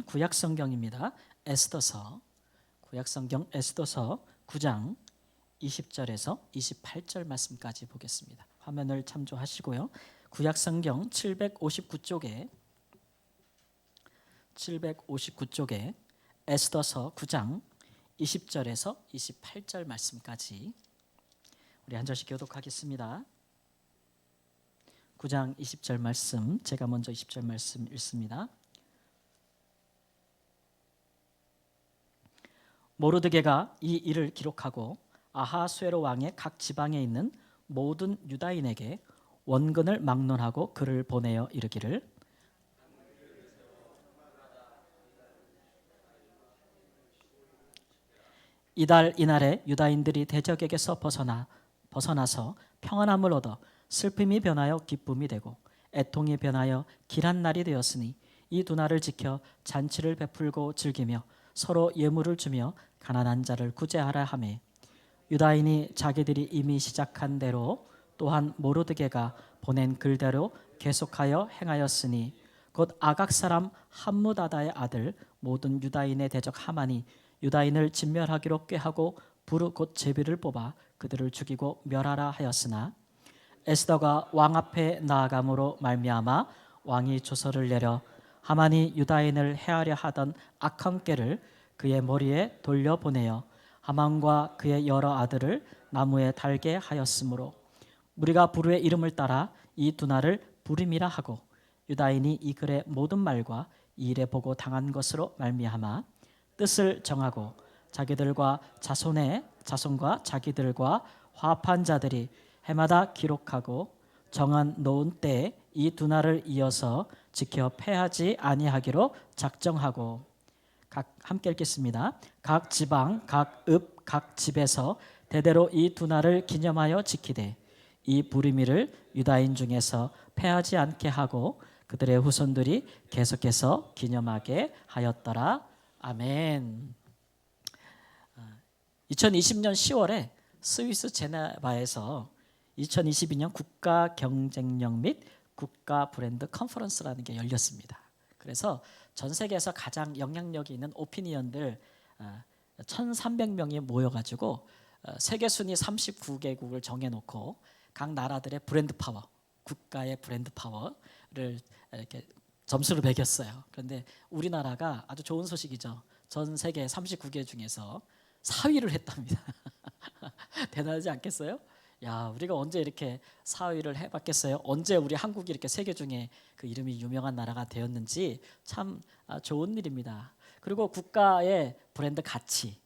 구약 성경입니다. 에스더서, 구약 성경 에스더서 9장 20절에서 28절 말씀까지 보겠습니다. 화면을 참조하시고요. 구약 성경 759쪽에 에스더서 9장 20절에서 28절 말씀까지 우리 한 절씩 교독하겠습니다. 9장 20절 말씀, 제가 먼저 20절 말씀 읽습니다. 모르드게가 이 일을 기록하고 아하수에로 왕의 각 지방에 있는 모든 유다인에게 원근을 막론하고 글을 보내어 이르기를, 이달 이날에 유다인들이 대적에게서 벗어나서 평안함을 얻어 슬픔이 변하여 기쁨이 되고 애통이 변하여 길한 날이 되었으니 이 두 날을 지켜 잔치를 베풀고 즐기며 서로 예물을 주며 가난한 자를 구제하라 하매, 유다인이 자기들이 이미 시작한 대로 또한 모르드게가 보낸 글대로 계속하여 행하였으니 곧 아각 사람 함무다다의 아들 모든 유다인의 대적 하만이 유다인을 진멸하기로 꾀하고 부르 곧 제비를 뽑아 그들을 죽이고 멸하라 하였으나 에스더가 왕 앞에 나아감으로 말미암아 왕이 조서를 내려 하만이 유다인을 해하려 하던 악한 꾀를 그의 머리에 돌려보내어 하만과 그의 여러 아들을 나무에 달게 하였으므로 우리가 부르의 이름을 따라 이 두 날을 부림이라 하고, 유다인이 이 글의 모든 말과 이 일에 보고 당한 것으로 말미암아 뜻을 정하고 자기들과 자손과 자기들과 화합한 자들이 해마다 기록하고 정한 놓은 때에 이 두 날을 이어서 지켜 패하지 아니하기로 작정하고, 함께 읽겠습니다. 각 지방, 각 읍, 각 집에서 대대로 이 두 날을 기념하여 지키되 이 부리미를 유다인 중에서 패하지 않게 하고 그들의 후손들이 계속해서 기념하게 하였더라. 아멘. 2020년 10월에 스위스 제네바에서 2022년 국가 경쟁력 및 국가 브랜드 컨퍼런스라는 게 열렸습니다. 그래서 전 세계에서 가장 영향력이 있는 오피니언들 1,300명이 모여가지고 세계 순위 39개국을 정해놓고 각 나라들의 브랜드 파워, 국가의 브랜드 파워를 이렇게 점수를 매겼어요. 그런데 우리나라가 아주 좋은 소식이죠. 전 세계 39개 중에서 4위를 했답니다. 대단하지 않겠어요? 야, 우리가 언제 이렇게 4위를 해봤겠어요? 언제 우리 한국이 이렇게 세계 중에 그 이름이 유명한 나라가 되었는지 참 좋은 일입니다. 그리고 국가의 브랜드 가치,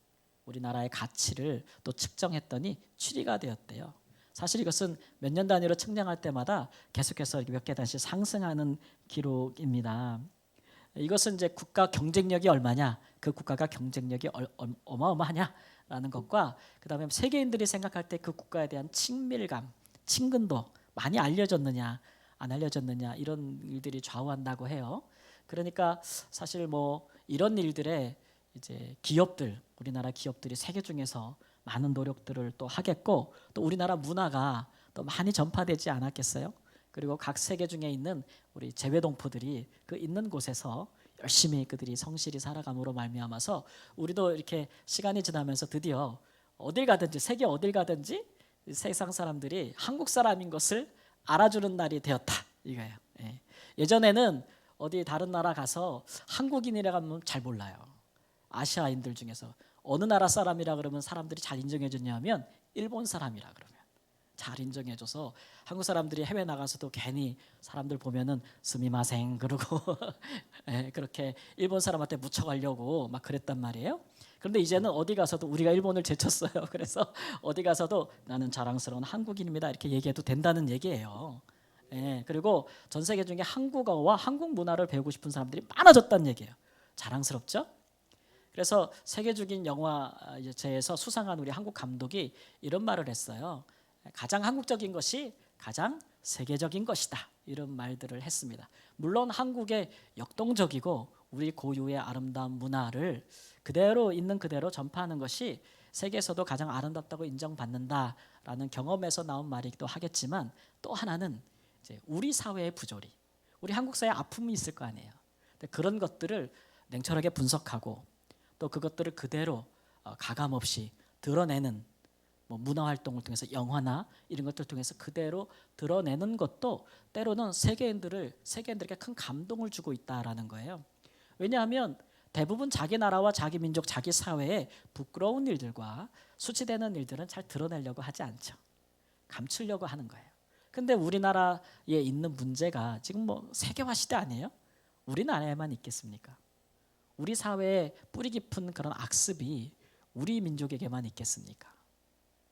우리나라의 가치를 또 측정했더니 7위가 되었대요. 사실 이것은 몇 년 단위로 측량할 때마다 계속해서 몇 계단씩 상승하는 기록입니다. 이것은 이제 국가 경쟁력이 얼마냐, 그 국가가 경쟁력이 어마어마하냐라는 것과, 그다음에 세계인들이 생각할 때 그 국가에 대한 친밀감, 친근도 많이 알려졌느냐 안 알려졌느냐, 이런 일들이 좌우한다고 해요. 그러니까 사실 뭐 이런 일들에 이제 기업들, 우리나라 기업들이 세계 중에서 많은 노력들을 또 하겠고, 또 우리나라 문화가 또 많이 전파되지 않았겠어요? 그리고 각 세계 중에 있는 우리 재외동포들이 그 있는 곳에서 열심히 그들이 성실히 살아감으로 말미암아서 우리도 이렇게 시간이 지나면서 드디어 어딜 가든지, 세계 어딜 가든지 세상 사람들이 한국 사람인 것을 알아주는 날이 되었다, 이거예요. 예전에는 어디 다른 나라 가서 한국인이라고 하면 잘 몰라요. 아시아인들 중에서 어느 나라 사람이라 그러면 사람들이 잘 인정해 주냐면 일본 사람이라 그러면 잘 인정해줘서 한국 사람들이 해외 나가서도 괜히 사람들 보면은 스미마생 그러고 그렇게 일본 사람한테 묻혀가려고 막 그랬단 말이에요. 그런데 이제는 어디 가서도 우리가 일본을 제쳤어요. 그래서 어디 가서도 나는 자랑스러운 한국인입니다, 이렇게 얘기해도 된다는 얘기예요. 그리고 전 세계 중에 한국어와 한국 문화를 배우고 싶은 사람들이 많아졌다는 얘기예요. 자랑스럽죠? 그래서 세계적인 영화제에서 수상한 우리 한국 감독이 이런 말을 했어요. 가장 한국적인 것이 가장 세계적인 것이다, 이런 말들을 했습니다. 물론 한국의 역동적이고 우리 고유의 아름다운 문화를 그대로 있는 그대로 전파하는 것이 세계에서도 가장 아름답다고 인정받는다라는 경험에서 나온 말이기도 하겠지만, 또 하나는 이제 우리 사회의 부조리, 우리 한국 사회에 아픔이 있을 거 아니에요. 그런 것들을 냉철하게 분석하고 또 그것들을 그대로 가감 없이 드러내는 문화 활동을 통해서 영화나 이런 것들 통해서 그대로 드러내는 것도 때로는 세계인들에게 큰 감동을 주고 있다라는 거예요. 왜냐하면 대부분 자기 나라와 자기 민족, 자기 사회에 부끄러운 일들과 수치되는 일들은 잘 드러내려고 하지 않죠. 감추려고 하는 거예요. 근데 우리나라에 있는 문제가 지금 세계화 시대 아니에요? 우리나라에만 있겠습니까? 우리 사회에 뿌리 깊은 그런 악습이 우리 민족에게만 있겠습니까?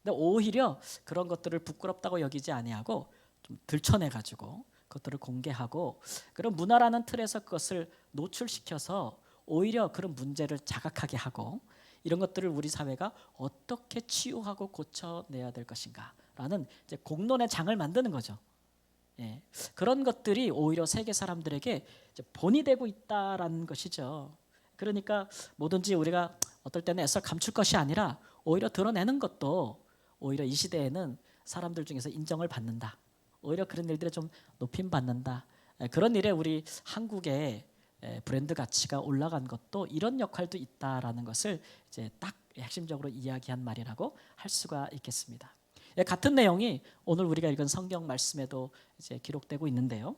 근데 오히려 그런 것들을 부끄럽다고 여기지 아니하고 좀 들춰내가지고 그것들을 공개하고 그런 문화라는 틀에서 그것을 노출시켜서 오히려 그런 문제를 자각하게 하고 이런 것들을 우리 사회가 어떻게 치유하고 고쳐내야 될 것인가라는 이제 공론의 장을 만드는 거죠. 예, 그런 것들이 오히려 세계 사람들에게 이제 본이 되고 있다라는 것이죠. 그러니까 뭐든지 우리가 어떨 때는 애써 감출 것이 아니라 오히려 드러내는 것도 오히려 이 시대에는 사람들 중에서 인정을 받는다. 오히려 그런 일들에 좀 높임 받는다. 그런 일에 우리 한국의 브랜드 가치가 올라간 것도 이런 역할도 있다라는 것을 이제 딱 핵심적으로 이야기한 말이라고 할 수가 있겠습니다. 같은 내용이 오늘 우리가 읽은 성경 말씀에도 이제 기록되고 있는데요.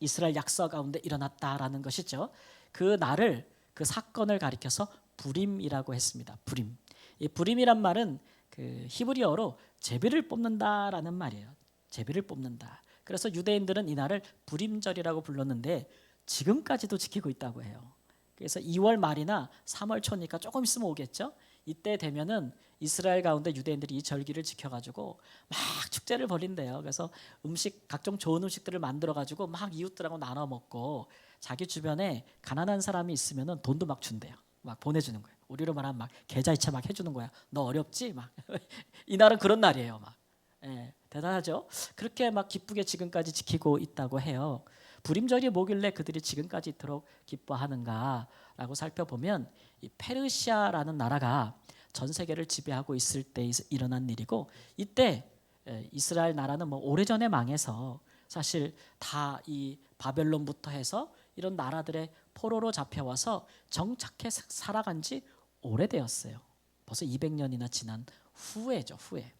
이스라엘 약서 가운데 일어났다라는 것이죠. 그 날을 그 사건을 가리켜서 부림이라고 했습니다. 부림. 이 부림이란 말은 그 히브리어로 제비를 뽑는다라는 말이에요. 제비를 뽑는다. 그래서 유대인들은 이 날을 부림절이라고 불렀는데 지금까지도 지키고 있다고 해요. 그래서 2월 말이나 3월 초니까 조금 있으면 오겠죠. 이때 되면은 이스라엘 가운데 유대인들이 이 절기를 지켜가지고 막 축제를 벌인대요. 그래서 각종 좋은 음식들을 만들어가지고 막 이웃들하고 나눠 먹고 자기 주변에 가난한 사람이 있으면은 돈도 막 준대요. 막 보내주는 거예요. 우리로 말하면 막 계좌이체 막 해주는 거야. 너 어렵지? 막 이날은 그런 날이에요. 막 대단하죠. 그렇게 막 기쁘게 지금까지 지키고 있다고 해요. 부림절이 뭐길래 그들이 지금까지 이토록 기뻐하는가라고 살펴보면 이 페르시아라는 나라가 전 세계를 지배하고 있을 때 일어난 일이고 이때 이스라엘 나라는 오래전에 망해서 사실 다 이 바벨론부터 해서 이런 나라들의 포로로 잡혀와서 정착해 살아간 지 오래되었어요. 벌써 200년이나 지난 후에죠. 후에.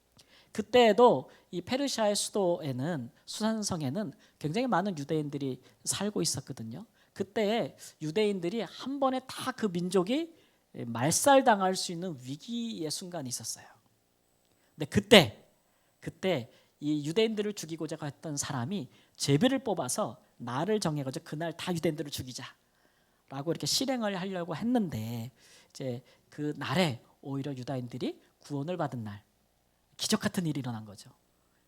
그때에도 이 페르시아의 수도에는 수산성에는 굉장히 많은 유대인들이 살고 있었거든요. 그때에 유대인들이 한 번에 다 그 민족이 말살당할 수 있는 위기의 순간이 있었어요. 근데 그때 이 유대인들을 죽이고자 했던 사람이 제비를 뽑아서 날을 정해가지고 그날 다 유대인들을 죽이자라고 이렇게 실행을 하려고 했는데 이제 그 날에 오히려 유다인들이 구원을 받은 날, 기적 같은 일이 일어난 거죠.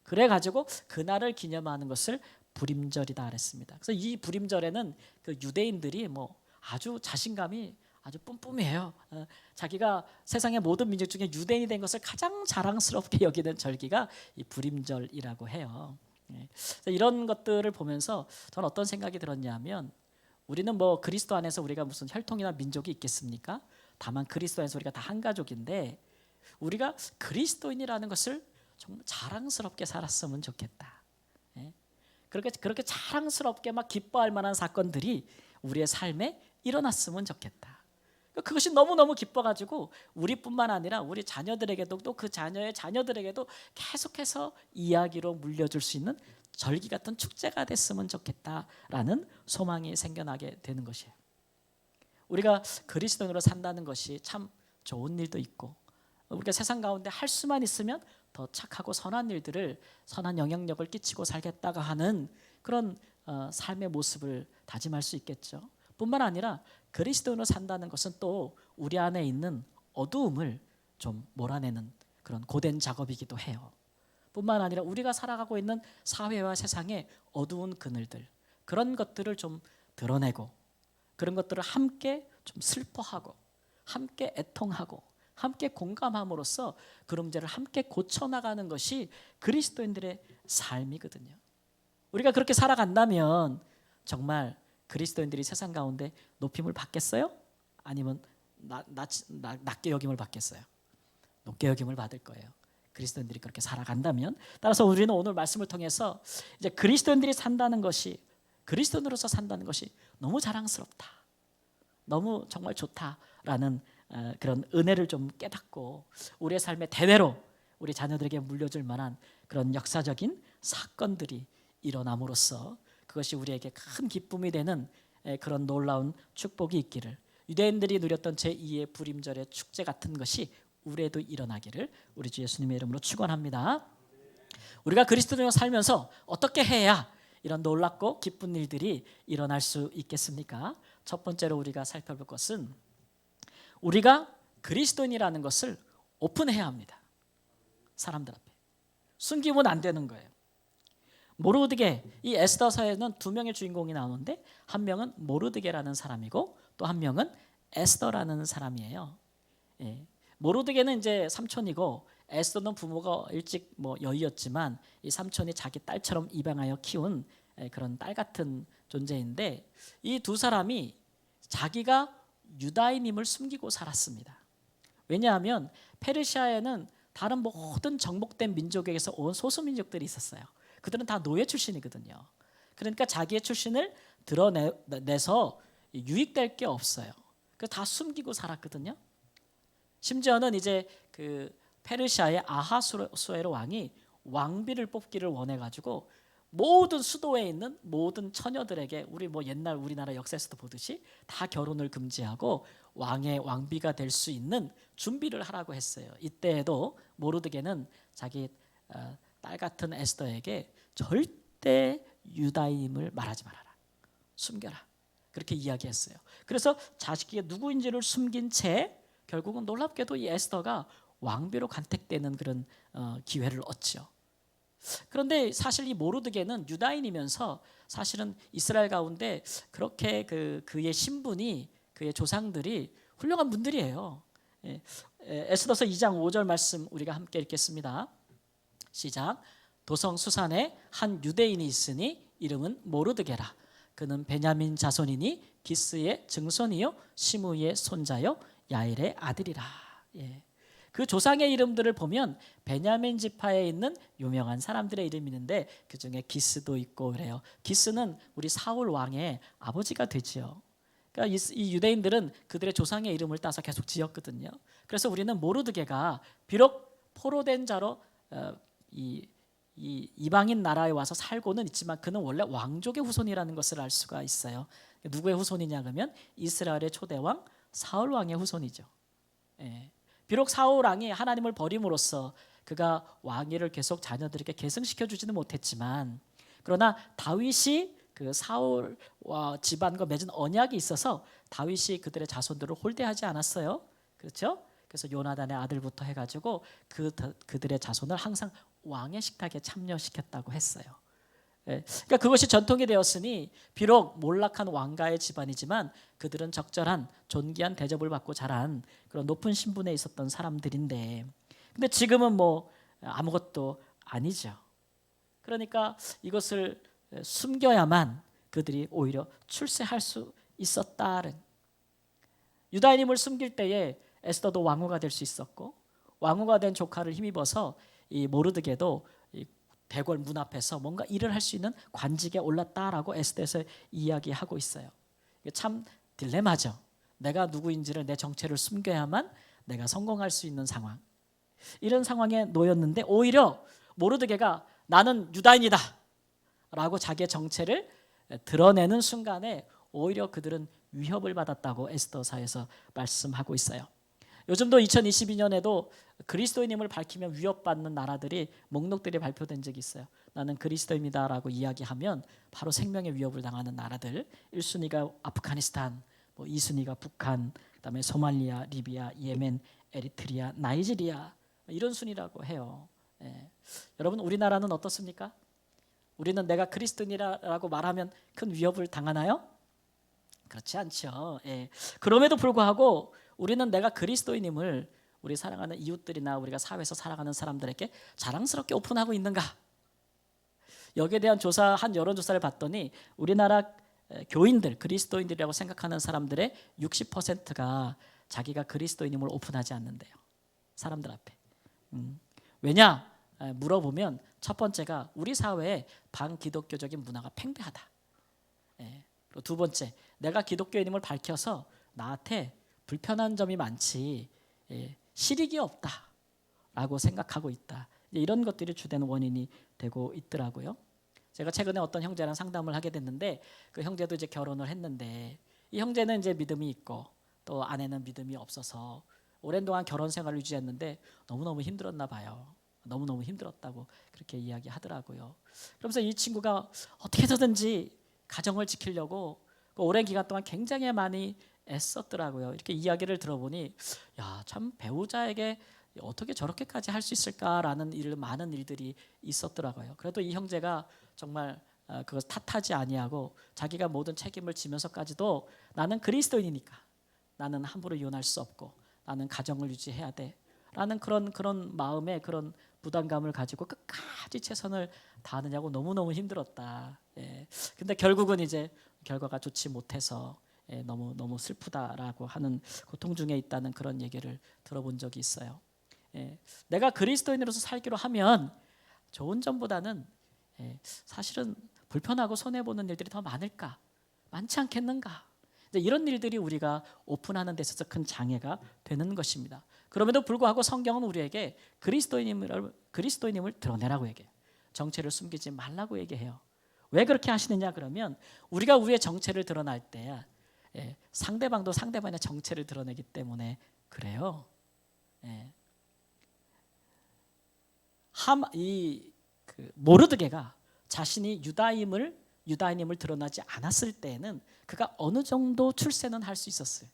그래가지고 그날을 기념하는 것을 부림절이다 그랬습니다. 그래서 이 부림절에는 그 유대인들이 아주 자신감이 아주 뿜뿜해요. 자기가 세상의 모든 민족 중에 유대인이 된 것을 가장 자랑스럽게 여기는 절기가 이 부림절이라고 해요. 이런 것들을 보면서 저는 어떤 생각이 들었냐면 우리는 그리스도 안에서 우리가 무슨 혈통이나 민족이 있겠습니까? 다만 그리스도 안에서 우리가 다 한 가족인데 우리가 그리스도인이라는 것을 정말 자랑스럽게 살았으면 좋겠다. 그렇게 자랑스럽게 막 기뻐할 만한 사건들이 우리의 삶에 일어났으면 좋겠다. 그것이 너무너무 기뻐가지고 우리뿐만 아니라 우리 자녀들에게도 또 그 자녀의 자녀들에게도 계속해서 이야기로 물려줄 수 있는 절기 같은 축제가 됐으면 좋겠다라는 소망이 생겨나게 되는 것이에요. 우리가 그리스도인으로 산다는 것이 참 좋은 일도 있고 우리가 세상 가운데 할 수만 있으면 더 착하고 선한 일들을 선한 영향력을 끼치고 살겠다가 하는 그런 삶의 모습을 다짐할 수 있겠죠. 뿐만 아니라 그리스도인으로 산다는 것은 또 우리 안에 있는 어두움을 좀 몰아내는 그런 고된 작업이기도 해요. 뿐만 아니라 우리가 살아가고 있는 사회와 세상의 어두운 그늘들 그런 것들을 좀 드러내고 그런 것들을 함께 좀 슬퍼하고 함께 애통하고 함께 공감함으로써 그런 문제를 함께 고쳐나가는 것이 그리스도인들의 삶이거든요. 우리가 그렇게 살아간다면 정말 그리스도인들이 세상 가운데 높임을 받겠어요? 아니면 낮게 여김을 받겠어요? 높게 여김을 받을 거예요. 그리스도인들이 그렇게 살아간다면. 따라서 우리는 오늘 말씀을 통해서 이제 그리스도인들이 산다는 것이 그리스도인으로서 산다는 것이 너무 자랑스럽다. 너무 정말 좋다라는 그런 은혜를 좀 깨닫고 우리의 삶의 대대로 우리 자녀들에게 물려줄 만한 그런 역사적인 사건들이 일어남으로써 그것이 우리에게 큰 기쁨이 되는 그런 놀라운 축복이 있기를, 유대인들이 누렸던 제2의 부림절의 축제 같은 것이 우리에도 일어나기를 우리 주 예수님의 이름으로 축원합니다. 우리가 그리스도인으로 살면서 어떻게 해야 이런 놀랍고 기쁜 일들이 일어날 수 있겠습니까? 첫 번째로 우리가 살펴볼 것은 우리가 그리스도인이라는 것을 오픈해야 합니다. 사람들 앞에 숨기면 안 되는 거예요. 모르드게, 이 에스더서에는 두 명의 주인공이 나오는데 한 명은 모르드게라는 사람이고 또 한 명은 에스더라는 사람이에요. 예. 모르드게는 이제 삼촌이고 에스더는 부모가 일찍 여의였지만 이 삼촌이 자기 딸처럼 입양하여 키운 그런 딸 같은 존재인데, 이 두 사람이 자기가 유다인임을 숨기고 살았습니다. 왜냐하면 페르시아에는 다른 모든 정복된 민족에게서 온 소수민족들이 있었어요. 그들은 다 노예 출신이거든요. 그러니까 자기의 출신을 드러내서 유익될 게 없어요. 그래서 다 숨기고 살았거든요. 심지어는 이제 그 페르시아의 아하수에로 왕이 왕비를 뽑기를 원해가지고 모든 수도에 있는 모든 처녀들에게 우리 옛날 우리나라 역사에서도 보듯이 다 결혼을 금지하고 왕비가 될 수 있는 준비를 하라고 했어요. 이때에도 모르드게는 자기 딸 같은 에스더에게 절대 유다인임을 말하지 말아라, 숨겨라, 그렇게 이야기했어요. 그래서 자식이 누구인지를 숨긴 채 결국은 놀랍게도 이 에스더가 왕비로 간택되는 그런 기회를 얻죠. 그런데 사실 이 모르드게는 유다인이면서 사실은 이스라엘 가운데 그렇게 그의 신분이, 그의 조상들이 훌륭한 분들이에요. 에스더서 2장 5절 말씀 우리가 함께 읽겠습니다. 시작. 도성 수산에 한 유대인이 있으니 이름은 모르드게라. 그는 베냐민 자손이니 기스의 증손이요 시므이의 손자요 야일의 아들이라. 그 조상의 이름들을 보면 베냐민 지파에 있는 유명한 사람들의 이름이 있는데 그 중에 기스도 있고 그래요. 기스는 우리 사울 왕의 아버지가 되지요. 그러니까 이 유대인들은 그들의 조상의 이름을 따서 계속 지었거든요. 그래서 우리는 모르드게가 비록 포로된 자로 이 이방인 나라에 와서 살고는 있지만 그는 원래 왕족의 후손이라는 것을 알 수가 있어요. 누구의 후손이냐 그러면 이스라엘의 초대왕 사울 왕의 후손이죠. 비록 사울 왕이 하나님을 버림으로써 그가 왕위를 계속 자녀들에게 계승시켜 주지는 못했지만, 그러나 다윗이 그 사울과 집안과 맺은 언약이 있어서 다윗이 그들의 자손들을 홀대하지 않았어요. 그렇죠? 그래서 요나단의 아들부터 해가지고 그들의 자손을 항상 왕의 식탁에 참여시켰다고 했어요. 그러니까 그것이 전통이 되었으니 비록 몰락한 왕가의 집안이지만 그들은 적절한 존귀한 대접을 받고 자란 그런 높은 신분에 있었던 사람들인데, 근데 지금은 아무것도 아니죠. 그러니까 이것을 숨겨야만 그들이 오히려 출세할 수 있었다는, 유다인임을 숨길 때에 에스더도 왕후가 될 수 있었고 왕후가 된 조카를 힘입어서 이 모르드게도 대궐 문 앞에서 뭔가 일을 할 수 있는 관직에 올랐다라고 에스더에서 이야기하고 있어요. 이게 참 딜레마죠. 내가 누구인지를, 내 정체를 숨겨야만 내가 성공할 수 있는 상황. 이런 상황에 놓였는데 오히려 모르드게가 나는 유다인이다 라고 자기의 정체를 드러내는 순간에 오히려 그들은 위협을 받았다고 에스더사에서 말씀하고 있어요. 요즘도 2022년에도 그리스도인임을 밝히면 위협받는 나라들이 목록들이 발표된 적이 있어요. 나는 그리스도인이다라고 이야기하면 바로 생명의 위협을 당하는 나라들. 1순위가 아프가니스탄, 2순위가 북한, 그다음에 소말리아, 리비아, 예멘, 에리트리아, 나이지리아, 이런 순위라고 해요. 여러분, 우리나라는 어떻습니까? 우리는 내가 그리스도인이라고 말하면 큰 위협을 당하나요? 그렇지 않죠. 그럼에도 불구하고 우리는 내가 그리스도인임을 우리 사랑하는 이웃들이나 우리가 사회에서 살아가는 사람들에게 자랑스럽게 오픈하고 있는가? 여기에 대한 한 여론조사를 봤더니 우리나라 교인들, 그리스도인들이라고 생각하는 사람들의 60%가 자기가 그리스도인임을 오픈하지 않는데요. 사람들 앞에. 왜냐? 물어보면 첫 번째가 우리 사회에 반기독교적인 문화가 팽배하다. 그리고 두 번째, 내가 기독교인임을 밝혀서 나한테 불편한 점이 많지 실익이 없다라고 생각하고 있다. 이런 것들이 주된 원인이 되고 있더라고요. 제가 최근에 어떤 형제랑 상담을 하게 됐는데 그 형제도 이제 결혼을 했는데 이 형제는 이제 믿음이 있고 또 아내는 믿음이 없어서 오랜 동안 결혼 생활을 유지했는데 너무너무 힘들었나 봐요. 너무너무 힘들었다고 그렇게 이야기하더라고요. 그러면서 이 친구가 어떻게 해서든지 가정을 지키려고 그 오랜 기간 동안 굉장히 많이 애썼더라고요. 이렇게 이야기를 들어보니 야, 참 배우자에게 어떻게 저렇게까지 할 수 있을까라는 많은 일들이 있었더라고요. 그래도 이 형제가 정말 그것 탓하지 아니하고 자기가 모든 책임을 지면서까지도 나는 그리스도인이니까 나는 함부로 이혼할 수 없고 나는 가정을 유지해야 돼라는 그런 마음에 그런 부담감을 가지고 끝까지 최선을 다하느냐고 너무너무 힘들었다. 근데 결국은 이제 결과가 좋지 못해서 너무 슬프다라고 하는 고통 중에 있다는 그런 얘기를 들어본 적이 있어요. 내가 그리스도인으로서 살기로 하면 좋은 점보다는 사실은 불편하고 손해보는 일들이 더 많지 않겠는가. 이런 일들이 우리가 오픈하는 데 있어서 큰 장애가 되는 것입니다. 그럼에도 불구하고 성경은 우리에게 그리스도인임을 드러내라고 얘기해요. 정체를 숨기지 말라고 얘기해요. 왜 그렇게 하시느냐 그러면 우리가 우리의 정체를 드러날 때 상대방도 상대방의 정체를 드러내기 때문에 그래요. 모르드게가 자신이 유다인임을 드러나지 않았을 때에는 그가 어느 정도 출세는 할 수 있었어요.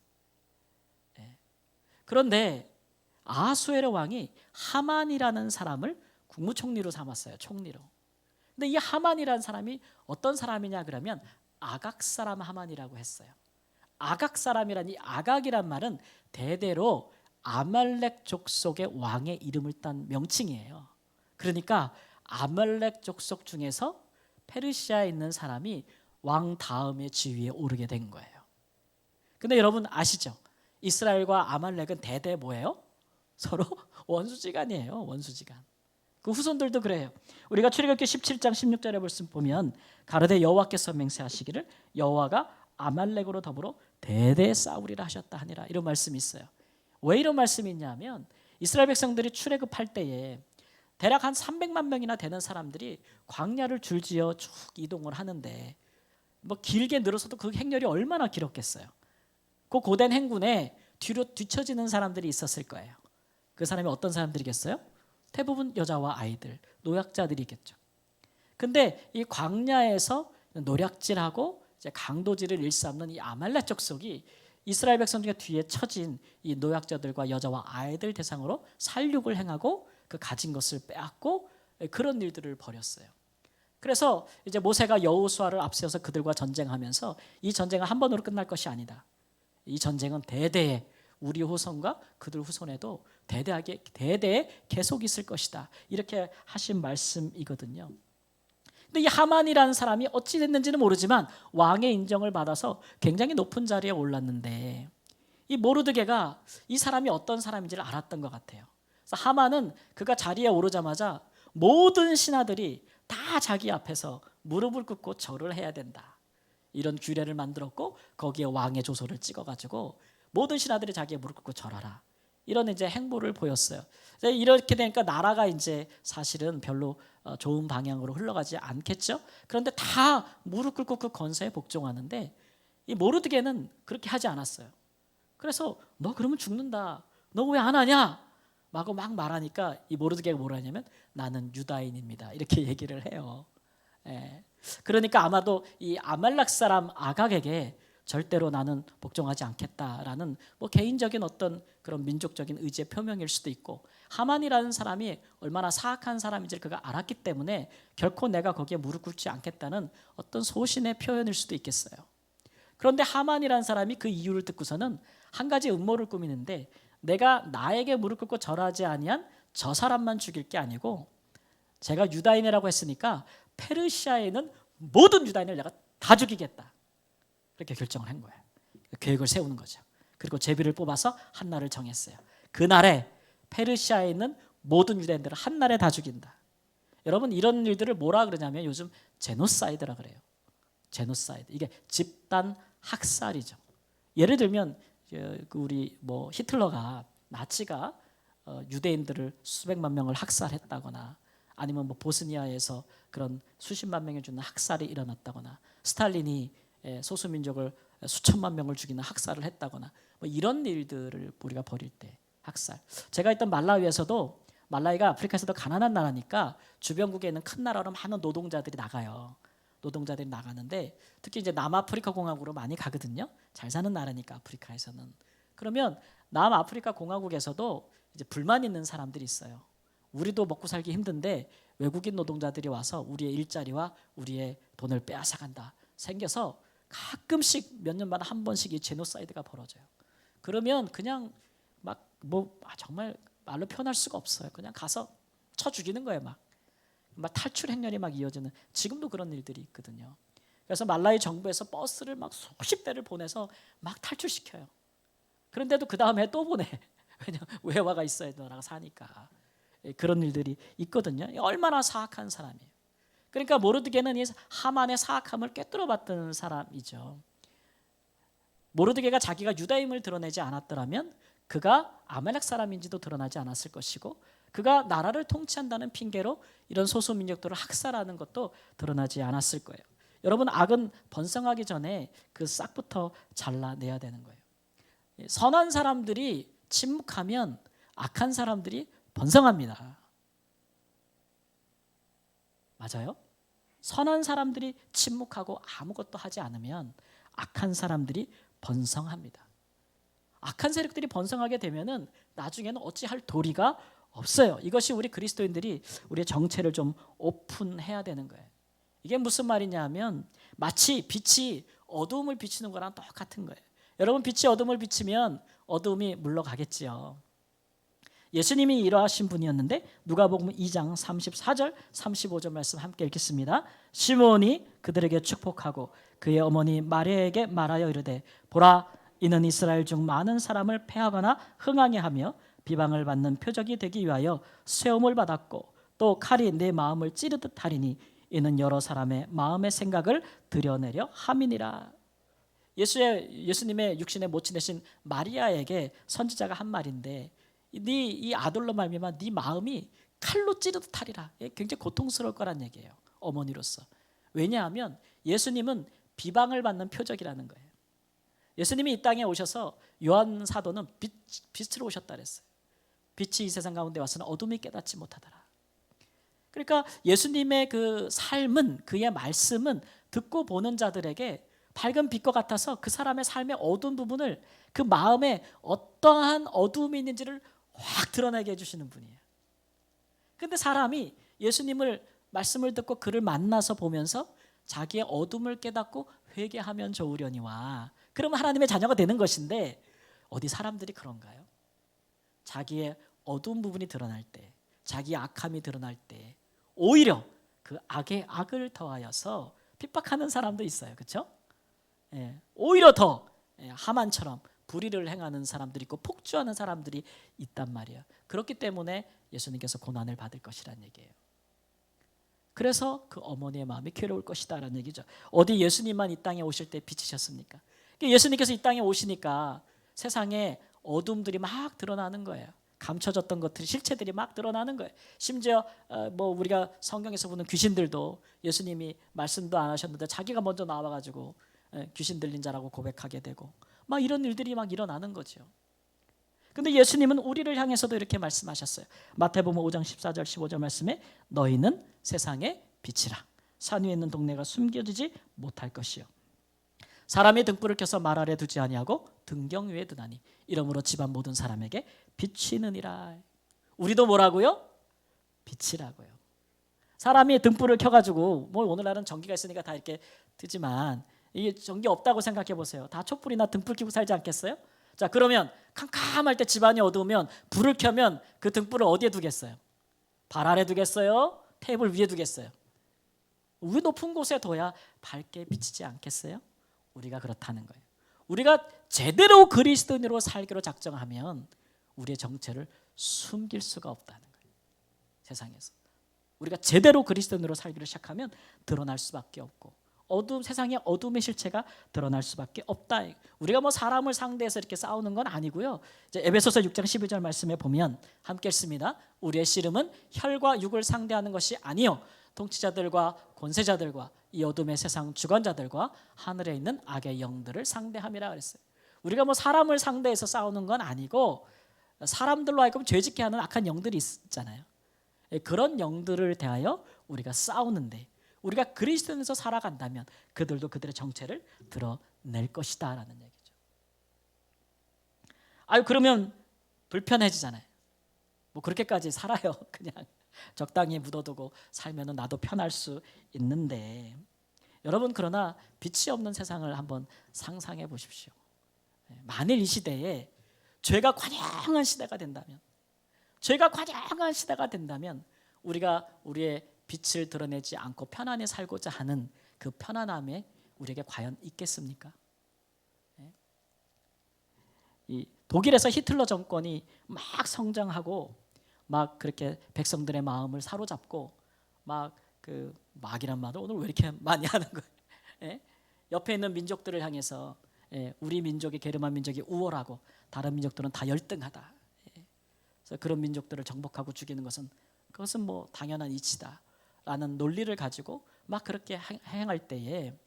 그런데 아하수에로 왕이 하만이라는 사람을 국무총리로 삼았어요. 총리로. 근데 이 하만이라는 사람이 어떤 사람이냐 그러면 아각 사람 하만이라고 했어요. 아각 사람이란 이 아각이란 말은 대대로 아말렉 족속의 왕의 이름을 딴 명칭이에요. 그러니까 아말렉 족속 중에서 페르시아에 있는 사람이 왕 다음의 지위에 오르게 된 거예요. 근데 여러분 아시죠? 이스라엘과 아말렉은 대대 뭐예요? 서로 원수지간이에요. 원수지간. 그 후손들도 그래요. 우리가 출애굽기 17장 16절에 말씀 보면 가로되 여호와께서 맹세하시기를 여호와가 아말렉으로 더불어 대대 싸우리라 하셨다 하니라 이런 말씀이 있어요. 왜 이런 말씀이 있냐면 이스라엘 백성들이 출애굽할 때에 대략 한 300만 명이나 되는 사람들이 광야를 줄지어 쭉 이동을 하는데 뭐 길게 늘어서도 그 행렬이 얼마나 길었겠어요. 그 고된 행군에 뒤로 뒤처지는 사람들이 있었을 거예요. 그 사람이 어떤 사람들이겠어요? 대부분 여자와 아이들, 노약자들이겠죠. 근데 이 광야에서 노략질하고 이제 강도질을 일삼는 이 아말렉 족속이 이스라엘 백성 중에 뒤에 처진 이 노약자들과 여자와 아이들 대상으로 살육을 행하고 그 가진 것을 빼앗고 그런 일들을 벌였어요. 그래서 이제 모세가 여호수아를 앞세워서 그들과 전쟁하면서 이 전쟁은 한 번으로 끝날 것이 아니다. 이 전쟁은 대대에 우리 후손과 그들 후손에도 대대에 계속 있을 것이다. 이렇게 하신 말씀이거든요. 근데 이 하만이라는 사람이 어찌 됐는지는 모르지만 왕의 인정을 받아서 굉장히 높은 자리에 올랐는데 이 모르드게가 이 사람이 어떤 사람인지를 알았던 것 같아요. 그래서 하만은 그가 자리에 오르자마자 모든 신하들이 다 자기 앞에서 무릎을 꿇고 절을 해야 된다. 이런 규례를 만들었고 거기에 왕의 조서를 찍어가지고 모든 신하들이 자기의 무릎 꿇고 절하라. 이런 이제 행보를 보였어요. 이렇게 되니까 나라가 이제 사실은 별로 좋은 방향으로 흘러가지 않겠죠. 그런데 다 무릎 꿇고 그 건세에 복종하는데 이 모르드게는 그렇게 하지 않았어요. 그래서 너 그러면 죽는다. 너 왜 안 하냐? 막 말하니까 이 모르드게가 뭐라 하냐면 나는 유다인입니다. 이렇게 얘기를 해요. 그러니까 아마도 이 아말렉 사람 아각에게 절대로 나는 복종하지 않겠다라는 뭐 개인적인 어떤 그런 민족적인 의지의 표명일 수도 있고 하만이라는 사람이 얼마나 사악한 사람인지를 그가 알았기 때문에 결코 내가 거기에 무릎 꿇지 않겠다는 어떤 소신의 표현일 수도 있겠어요. 그런데 하만이라는 사람이 그 이유를 듣고서는 한 가지 음모를 꾸미는데 내가 나에게 무릎 꿇고 절하지 아니한 저 사람만 죽일 게 아니고 제가 유다인이라고 했으니까 페르시아에 있는 모든 유다인을 내가 다 죽이겠다. 그렇게 결정을 한 거예요. 계획을 세우는 거죠. 그리고 제비를 뽑아서 한 날을 정했어요. 그날에 페르시아에 있는 모든 유대인들을 한 날에 다 죽인다. 여러분 이런 일들을 뭐라 그러냐면 요즘 제노사이드라 그래요. 제노사이드. 이게 집단 학살이죠. 예를 들면 우리 뭐 히틀러가 나치가 유대인들을 수백만 명을 학살했다거나 아니면 뭐 보스니아에서 그런 수십만 명이 죽는 학살이 일어났다거나 스탈린이 소수민족을 수천만 명을 죽이는 학살을 했다거나 뭐 이런 일들을 우리가 벌일 때 학살. 제가 있던 말라위에서도 말라위가 아프리카에서도 가난한 나라니까 주변국에 있는 큰 나라로 많은 노동자들이 나가요. 노동자들이 나가는데 특히 이제 남아프리카 공화국으로 많이 가거든요. 잘 사는 나라니까 아프리카에서는. 그러면 남아프리카 공화국에서도 이제 불만 있는 사람들이 있어요. 우리도 먹고 살기 힘든데 외국인 노동자들이 와서 우리의 일자리와 우리의 돈을 빼앗아간다. 생겨서 가끔씩 몇 년마다 한 번씩 이 제노사이드가 벌어져요. 그러면 그냥 막 뭐 정말 말로 표현할 수가 없어요. 그냥 가서 쳐 죽이는 거예요. 막 탈출 행렬이 막 이어지는, 지금도 그런 일들이 있거든요. 그래서 말라위 정부에서 버스를 막 수십 대를 보내서 막 탈출시켜요. 그런데도 그 다음에 또 보내. 왜냐 외화가 있어야 나라가 사니까. 그런 일들이 있거든요. 얼마나 사악한 사람이에요. 그러니까 모르드게는 이 하만의 사악함을 꿰뚫어봤던 사람이죠. 모르드게가 자기가 유다임을 드러내지 않았더라면 그가 아말렉 사람인지도 드러나지 않았을 것이고, 그가 나라를 통치한다는 핑계로 이런 소수민족들을 학살하는 것도 드러나지 않았을 거예요. 여러분, 악은 번성하기 전에 그 싹부터 잘라내야 되는 거예요. 선한 사람들이 침묵하면 악한 사람들이 번성합니다. 맞아요? 선한 사람들이 침묵하고 아무것도 하지 않으면 악한 사람들이 번성합니다. 악한 세력들이 번성하게 되면은 나중에는 어찌할 도리가 없어요. 이것이 우리 그리스도인들이 우리의 정체를 좀 오픈해야 되는 거예요. 이게 무슨 말이냐 하면 마치 빛이 어두움을 비추는 거랑 똑같은 거예요. 여러분, 빛이 어둠을 비추면 어두움이 물러가겠지요. 예수님이 이러하신 분이었는데 누가복음 2장 34절 35절 말씀 함께 읽겠습니다. 시몬이 그들에게 축복하고 그의 어머니 마리아에게 말하여 이르되 보라, 이는 이스라엘 중 많은 사람을 패하거나 흥하게 하며 비방을 받는 표적이 되기 위하여 세움을 받았고 또 칼이 내 마음을 찌르듯 하리니 이는 여러 사람의 마음의 생각을 드러내려 함이니라. 예수님의 육신의 모친 되신 마리아에게 선지자가 한 말인데, 이 아들로 말미암아 네 마음이 칼로 찌르듯 하리라. 굉장히 고통스러울 거란 얘기예요, 어머니로서. 왜냐하면 예수님은 비방을 받는 표적이라는 거예요. 예수님이 이 땅에 오셔서 요한 사도는 빛으로 오셨다 그랬어요. 빛이 이 세상 가운데 와서는 어둠이 깨닫지 못하더라. 그러니까 예수님의 그 삶은, 그의 말씀은 듣고 보는 자들에게 밝은 빛과 같아서 그 사람의 삶의 어두운 부분을, 그 마음에 어떠한 어두움이 있는지를 확 드러내게 해주시는 분이에요. 그런데 사람이 예수님을 말씀을 듣고 그를 만나서 보면서 자기의 어둠을 깨닫고 회개하면 좋으려니와, 그러면 하나님의 자녀가 되는 것인데, 어디 사람들이 그런가요? 자기의 어두운 부분이 드러날 때, 자기의 악함이 드러날 때 오히려 그 악에 악을 더하여서 핍박하는 사람도 있어요. 그렇죠? 오히려 더 하만처럼 불의를 행하는 사람들이 있고 폭주하는 사람들이 있단 말이에요. 그렇기 때문에 예수님께서 고난을 받을 것이라는 얘기예요. 그래서 그 어머니의 마음이 괴로울 것이다라는 얘기죠. 어디 예수님만 이 땅에 오실 때 비치셨습니까? 예수님께서 이 땅에 오시니까 세상에 어둠들이 막 드러나는 거예요. 감춰졌던 것들이, 실체들이 막 드러나는 거예요. 심지어 뭐 우리가 성경에서 보는 귀신들도 예수님이 말씀도 안 하셨는데 자기가 먼저 나와가지고 귀신 들린 자라고 고백하게 되고 막 이런 일들이 막 일어나는 거죠. 근데 예수님은 우리를 향해서도 이렇게 말씀하셨어요. 마태복음 5장 14절 15절 말씀에 너희는 세상의 빛이라. 산 위에 있는 동네가 숨겨지지 못할 것이요. 사람이 등불을 켜서 말 아래 두지 아니하고 등경 위에 두나니 이러므로 집안 모든 사람에게 빛이느니라. 우리도 뭐라고요? 빛이라고요. 사람이 등불을 켜가지고, 뭐 오늘날은 전기가 있으니까 다 이렇게 뜨지만 이게 전기 없다고 생각해 보세요. 다 촛불이나 등불 켜고 살지 않겠어요? 자, 그러면 캄캄할 때 집안이 어두우면 불을 켜면 그 등불을 어디에 두겠어요? 발 아래 두겠어요? 테이블 위에 두겠어요? 위 높은 곳에 둬야 밝게 비치지 않겠어요? 우리가 그렇다는 거예요. 우리가 제대로 그리스도인으로 살기로 작정하면 우리의 정체를 숨길 수가 없다는 거예요. 세상에서 우리가 제대로 그리스도인으로 살기로 시작하면 드러날 수밖에 없고 세상의 어둠의 실체가 드러날 수밖에 없다. 우리가 뭐 사람을 상대해서 이렇게 싸우는 건 아니고요. 이제 에베소서 6장 12절 말씀에 보면 함께 읽습니다. 우리의 씨름은 혈과 육을 상대하는 것이 아니요 통치자들과 권세자들과 이 어둠의 세상 주관자들과 하늘에 있는 악의 영들을 상대함이라 그랬어요. 우리가 뭐 사람을 상대해서 싸우는 건 아니고 사람들로 하여금 죄짓게 하는 악한 영들이 있잖아요. 그런 영들을 대하여 우리가 싸우는데 우리가 그리스도인에서 살아간다면 그들도 그들의 정체를 드러낼 것이다 라는 얘기죠. 아유 그러면 불편해지잖아요. 뭐 그렇게까지 살아요. 그냥 적당히 묻어두고 살면 나도 편할 수 있는데 여러분 그러나 빛이 없는 세상을 한번 상상해 보십시오. 만일 이 시대에 죄가 관영한 시대가 된다면 우리가 우리의 빛을 드러내지 않고 편안히 살고자 하는 그 편안함에 우리에게 과연 있겠습니까? 이 독일에서 히틀러 정권이 막 성장하고 막 그렇게 백성들의 마음을 사로잡고 막이란 말을 오늘 왜 이렇게 많이 하는 거예요? 옆에 있는 민족들을 향해서 우리 민족이 게르만 민족이 우월하고 다른 민족들은 다 열등하다. 그래서 그런 민족들을 정복하고 죽이는 그것은 뭐 당연한 이치다라는 논리를 가지고 막 그렇게 행할 때에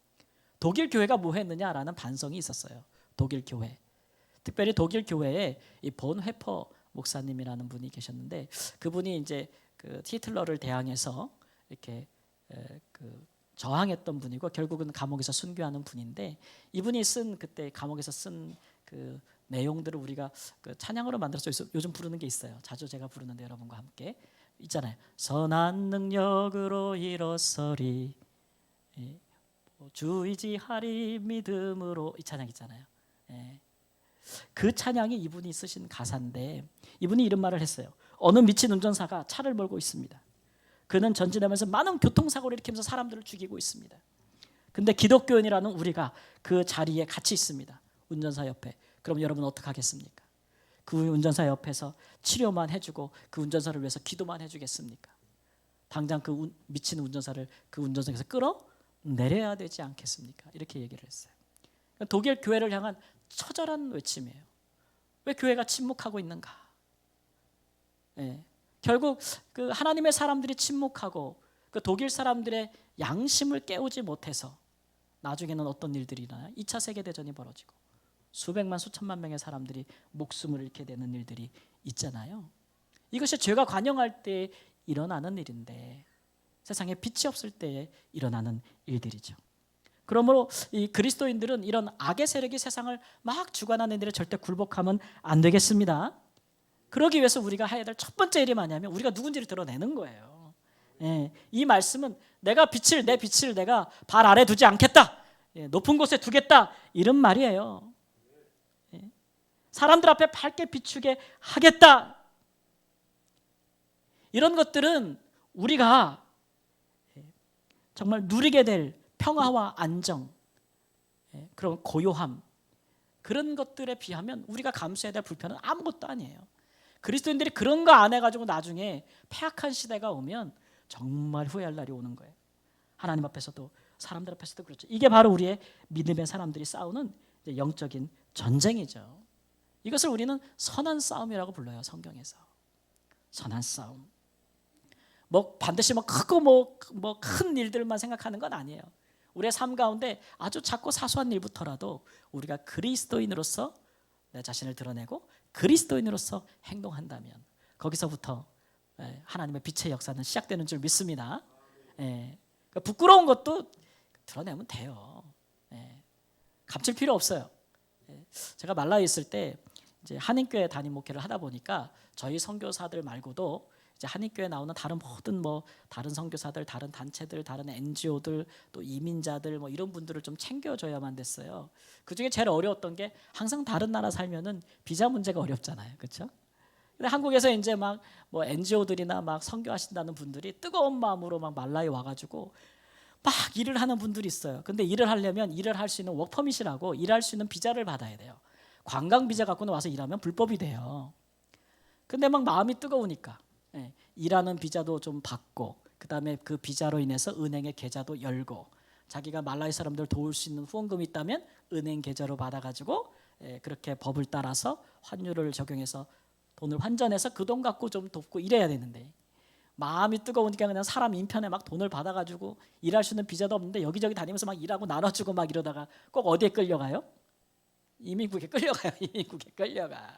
독일 교회가 뭐 했느냐라는 반성이 있었어요. 독일 교회. 특별히 독일 교회에 이 본 회퍼 목사님이라는 분이 계셨는데 그분이 이제 그 히틀러를 대항해서 이렇게 저항했던 분이고 결국은 감옥에서 순교하는 분인데 이분이 그때 감옥에서 쓴 그 내용들을 우리가 그 찬양으로 만들어서 요즘 부르는 게 있어요. 자주 제가 부르는데 여러분과 함께 있잖아요. 선한 능력으로 일어서리 주 의지하리 믿음으로 이 찬양 있잖아요. 그 찬양이 이분이 쓰신 가사인데 이분이 이런 말을 했어요. 어느 미친 운전사가 차를 몰고 있습니다. 그는 전진하면서 많은 교통사고를 일으키면서 사람들을 죽이고 있습니다. 근데 기독교인이라는 우리가 그 자리에 같이 있습니다. 운전사 옆에. 그럼 여러분 어떻게 하겠습니까? 그 운전사 옆에서 치료만 해주고 그 운전사를 위해서 기도만 해주겠습니까? 당장 그 미친 운전사를 그 운전석에서 끌어내려야 되지 않겠습니까? 이렇게 얘기를 했어요. 독일 교회를 향한 처절한 외침이에요. 왜 교회가 침묵하고 있는가? 결국 그 하나님의 사람들이 침묵하고 그 독일 사람들의 양심을 깨우지 못해서 나중에는 어떤 일들이 일어나요? 2차 세계대전이 벌어지고 수백만 수천만 명의 사람들이 목숨을 잃게 되는 일들이 있잖아요. 이것이 죄가 관영할 때 일어나는 일인데 세상에 빛이 없을 때에 일어나는 일들이죠. 그러므로 이 그리스도인들은 이런 악의 세력이 세상을 막 주관하는 일에 절대 굴복하면 안 되겠습니다. 그러기 위해서 우리가 해야 될 첫 번째 일이 뭐냐면 우리가 누군지를 드러내는 거예요. 이 말씀은 내 빛을 내가 발 아래 두지 않겠다. 높은 곳에 두겠다. 이런 말이에요. 사람들 앞에 밝게 비추게 하겠다. 이런 것들은 우리가 정말 누리게 될 평화와 안정, 그런 고요함, 그런 것들에 비하면 우리가 감수해야 될 불편은 아무것도 아니에요. 그리스도인들이 그런 거 안 해가지고 나중에 패악한 시대가 오면 정말 후회할 날이 오는 거예요. 하나님 앞에서도 사람들 앞에서도 그렇죠. 이게 바로 우리의 믿음의 사람들이 싸우는 영적인 전쟁이죠. 이것을 우리는 선한 싸움이라고 불러요. 성경에서. 선한 싸움. 뭐 반드시 크고 큰 일들만 생각하는 건 아니에요. 우리의 삶 가운데 아주 작고 사소한 일부터라도 우리가 그리스도인으로서 내 자신을 드러내고 그리스도인으로서 행동한다면 거기서부터 하나님의 빛의 역사는 시작되는 줄 믿습니다. 그러니까 부끄러운 것도 드러내면 돼요. 감출 필요 없어요. 제가 말라에 있을 때 이제 한인교회 담임 목회를 하다 보니까 저희 선교사들 말고도 이제 한인교회 나오는 다른 모든 다른 선교사들, 다른 단체들, 다른 NGO들, 또 이민자들 이런 분들을 좀 챙겨줘야만 됐어요. 그 중에 제일 어려웠던 게 항상 다른 나라 살면은 비자 문제가 어렵잖아요, 그렇죠? 근데 한국에서 이제 NGO들이나 선교하신다는 분들이 뜨거운 마음으로 말라에 와가지고 막 일을 하는 분들이 있어요. 근데 일을 하려면 일을 할 수 있는 워크퍼밋이라고 일할 수 있는 비자를 받아야 돼요. 관광 비자 갖고는 와서 일하면 불법이 돼요. 근데 마음이 뜨거우니까 일하는 비자도 좀 받고 그다음에 그 비자로 인해서 은행에 계좌도 열고 자기가 말라위 사람들을 도울 수 있는 후원금이 있다면 은행 계좌로 받아가지고 그렇게 법을 따라서 환율을 적용해서 돈을 환전해서 그 돈 갖고 좀 돕고 이래야 되는데, 마음이 뜨거우니까 그냥 사람 인편에 막 돈을 받아가지고 일할 수 있는 비자도 없는데 여기저기 다니면서 막 일하고 나눠주고 막 이러다가 꼭 어디에 끌려가요? 이민국에 끌려가요. 이민국에 끌려가.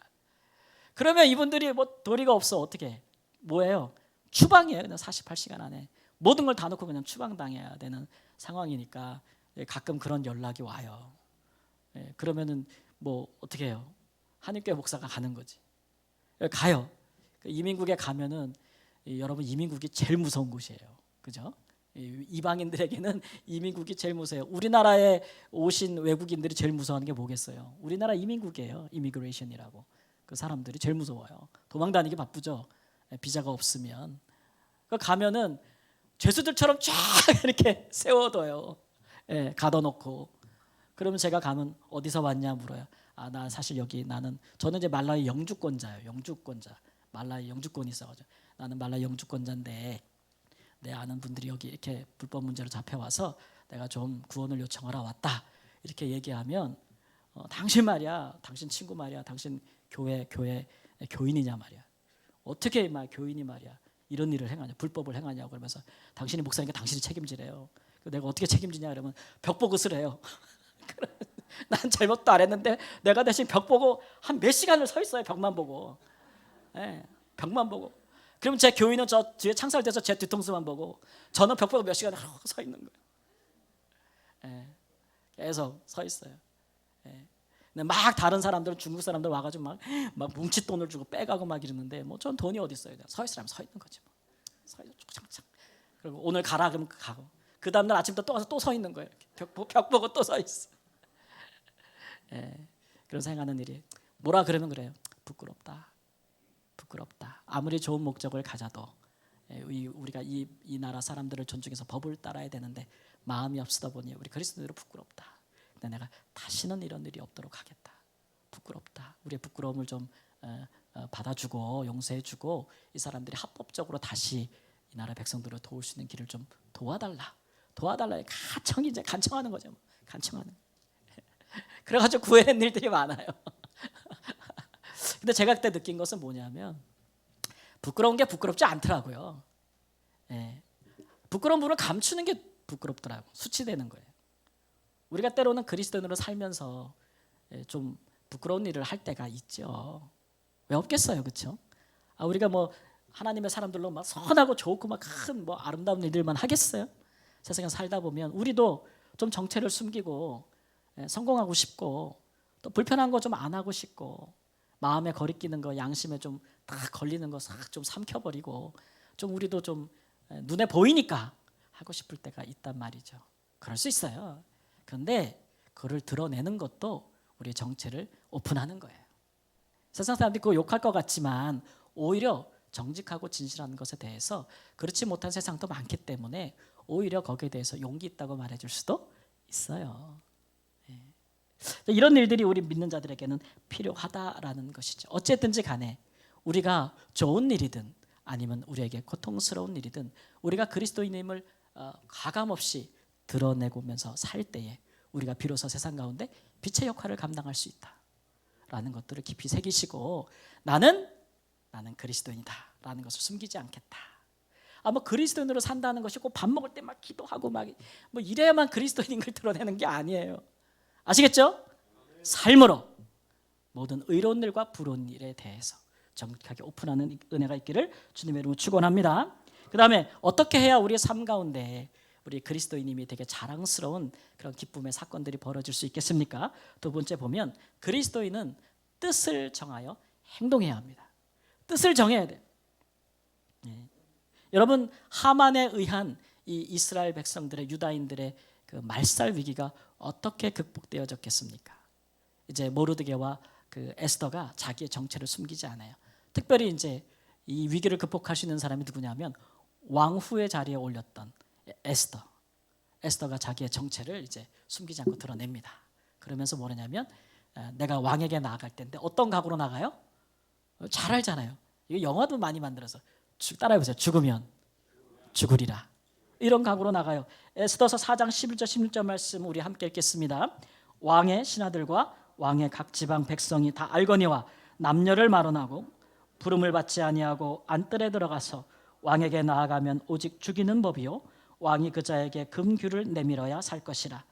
그러면 이분들이 뭐 도리가 없어. 어떻게 해? 뭐예요? 추방이에요. 그냥 48시간 안에 모든 걸 다 놓고 그냥 추방당해야 되는 상황이니까 가끔 그런 연락이 와요. 그러면은 뭐 어떻게 해요? 한인교회 목사가 가는 거지. 가요. 이민국에 가면은 여러분, 이민국이 제일 무서운 곳이에요. 그죠? 이방인들에게는 이민국이 제일 무서워요. 우리나라에 오신 외국인들이 제일 무서워하는 게 뭐겠어요? 우리나라 이민국이에요. 이미그레이션이라고. 그 사람들이 제일 무서워요. 도망 다니기 바쁘죠. 비자가 없으면. 가면은 죄수들처럼 쫙 이렇게 세워둬요. 가둬놓고. 그러면 제가 가면 어디서 왔냐 물어요. 아, 나 사실 여기 저는 이제 말라위 영주권자예요. 영주권자. 말라위 영주권이 있어가지고 나는 말라위 영주권자인데 내 아는 분들이 여기 이렇게 불법 문제로 잡혀와서 내가 좀 구원을 요청하러 왔다. 이렇게 얘기하면 당신 말이야, 당신 친구 말이야, 당신 교회 교인이냐 말이야. 어떻게 말 교인이 말이야 이런 일을 행하냐, 불법을 행하냐고. 그러면서 당신이 목사니까 당신이 책임지래요. 내가 어떻게 책임지냐 그러면 벽 보고 쓰래요. 난 잘못도 안 했는데 내가 대신 벽 보고 한 몇 시간을 서 있어요. 벽만 보고. 벽만 보고. 그럼 제 교인은 저 뒤에 창살돼서 제 뒤통수만 보고, 저는 벽 보고 몇 시간을 서 있는 거예요. 계속 서 있어요. 근데 막 다른 사람들은, 중국 사람들 와가지고 막 뭉칫돈을 주고 빼가고 막 이러는데, 뭐 전 돈이 어디 있어요? 서 있으라면 서 있는 거지. 뭐. 서 있어 쭉쭉쭉. 그리고 오늘 가라 그러면 가고, 그 다음날 아침부터 또 가서 또 서 있는 거예요. 벽 보고 또 서 있어. 그런 생각하는 일이, 뭐라 그러면 그래요. 부끄럽다. 아무리 좋은 목적을 가져도 우리가 이 나라 사람들을 존중해서 법을 따라야 되는데 마음이 없다 보니 우리 그리스도인으로 부끄럽다. 근데 내가 다시는 이런 일이 없도록 하겠다. 부끄럽다. 우리의 부끄러움을 좀 받아주고 용서해주고, 이 사람들이 합법적으로 다시 이 나라 백성들을 도울 수 있는 길을 좀 도와달라. 간청하는 거죠. 간청하는. 그래가지고 구해낸 일들이 많아요. 근데 제가 그때 느낀 것은 뭐냐면, 부끄러운 게 부끄럽지 않더라고요. 부끄러운 부분을 감추는 게 부끄럽더라고. 수치되는 거예요. 우리가 때로는 그리스도인으로 살면서 좀 부끄러운 일을 할 때가 있죠. 왜 없겠어요, 그렇죠? 우리가 뭐 하나님의 사람들로 막 선하고 좋고 막 큰 뭐 아름다운 일들만 하겠어요? 세상에 살다 보면 우리도 좀 정체를 숨기고 성공하고 싶고, 또 불편한 거 좀 안 하고 싶고, 마음에 거리끼는 거, 양심에 좀 다 걸리는 거 싹 좀 삼켜버리고, 좀 우리도 좀 눈에 보이니까 하고 싶을 때가 있단 말이죠. 그럴 수 있어요. 그런데 그를 드러내는 것도 우리의 정체를 오픈하는 거예요. 세상 사람들이 그거 욕할 것 같지만 오히려 정직하고 진실한 것에 대해서 그렇지 못한 세상도 많기 때문에 오히려 거기에 대해서 용기 있다고 말해줄 수도 있어요. 이런 일들이 우리 믿는 자들에게는 필요하다라는 것이죠. 어쨌든지 간에 우리가 좋은 일이든 아니면 우리에게 고통스러운 일이든 우리가 그리스도인임을 가감없이 드러내고면서 살 때에 우리가 비로소 세상 가운데 빛의 역할을 감당할 수 있다라는 것들을 깊이 새기시고, 나는 그리스도인이다라는 것을 숨기지 않겠다. 뭐 그리스도인으로 산다는 것이 꼭 밥 먹을 때 막 기도하고 막 뭐 이래야만 그리스도인인 걸 드러내는 게 아니에요. 아시겠죠? 삶으로 모든 의로운 일과 불의한 일에 대해서 정직하게 오픈하는 은혜가 있기를 주님의 이름으로 축원합니다. 그 다음에 어떻게 해야 우리의 삶 가운데 우리 그리스도인임이 되게 자랑스러운 그런 기쁨의 사건들이 벌어질 수 있겠습니까? 두 번째 보면, 그리스도인은 뜻을 정하여 행동해야 합니다. 뜻을 정해야 돼요. 여러분, 하만에 의한 이 이스라엘 백성들의, 유다인들의 그 말살 위기가 어떻게 극복되어졌겠습니까? 이제 모르드게와 그 에스더가 자기의 정체를 숨기지 않아요. 특별히 이제 이 위기를 극복할 수 있는 사람이 누구냐면 왕후의 자리에 올렸던 에스더가 자기의 정체를 이제 숨기지 않고 드러냅니다. 그러면서 뭐냐면, 내가 왕에게 나아갈 텐데 어떤 각오로 나가요? 잘 알잖아요. 이거 영화도 많이 만들어서 따라해보세요. 죽으면 죽으리라. 이런 각오로 나가요. 에스더서 4장 11절 16절 말씀 우리 함께 읽겠습니다. 왕의 신하들과 왕의 각 지방 백성이 다 알거니와 남녀를 마론하고 부름을 받지 아니하고 안뜰에 들어가서 왕에게 나아가면 오직 죽이는 법이요 왕이 그 자에게 금규를 내밀어야 살 것이라.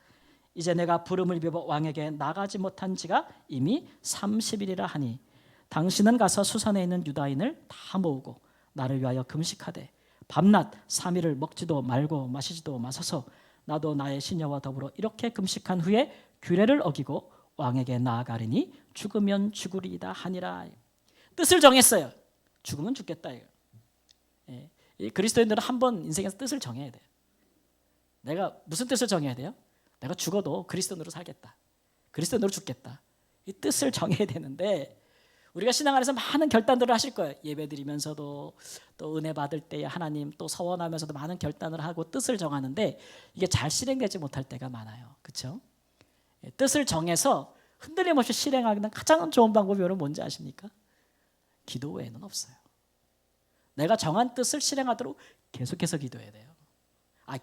이제 내가 부름을 입어 왕에게 나가지 못한 지가 이미 30일이라 하니 당신은 가서 수산에 있는 유다인을 다 모으고 나를 위하여 금식하되 밤낮 3일을 먹지도 말고 마시지도 마소서. 나도 나의 시녀와 더불어 이렇게 금식한 후에 규례를 어기고 왕에게 나아가리니 죽으면 죽으리이다 하니라. 뜻을 정했어요. 죽으면 죽겠다. 이 그리스도인들은 한 번 인생에서 뜻을 정해야 돼요. 내가 무슨 뜻을 정해야 돼요? 내가 죽어도 그리스도인으로 살겠다. 그리스도인으로 죽겠다. 이 뜻을 정해야 되는데 우리가 신앙 안에서 많은 결단들을 하실 거예요. 예배 드리면서도 또 은혜 받을 때에 하나님 또 서원하면서도 많은 결단을 하고 뜻을 정하는데 이게 잘 실행되지 못할 때가 많아요. 그렇죠? 뜻을 정해서 흔들림 없이 실행하기는 가장 좋은 방법이 여러분 뭔지 아십니까? 기도 외에는 없어요. 내가 정한 뜻을 실행하도록 계속해서 기도해야 돼요.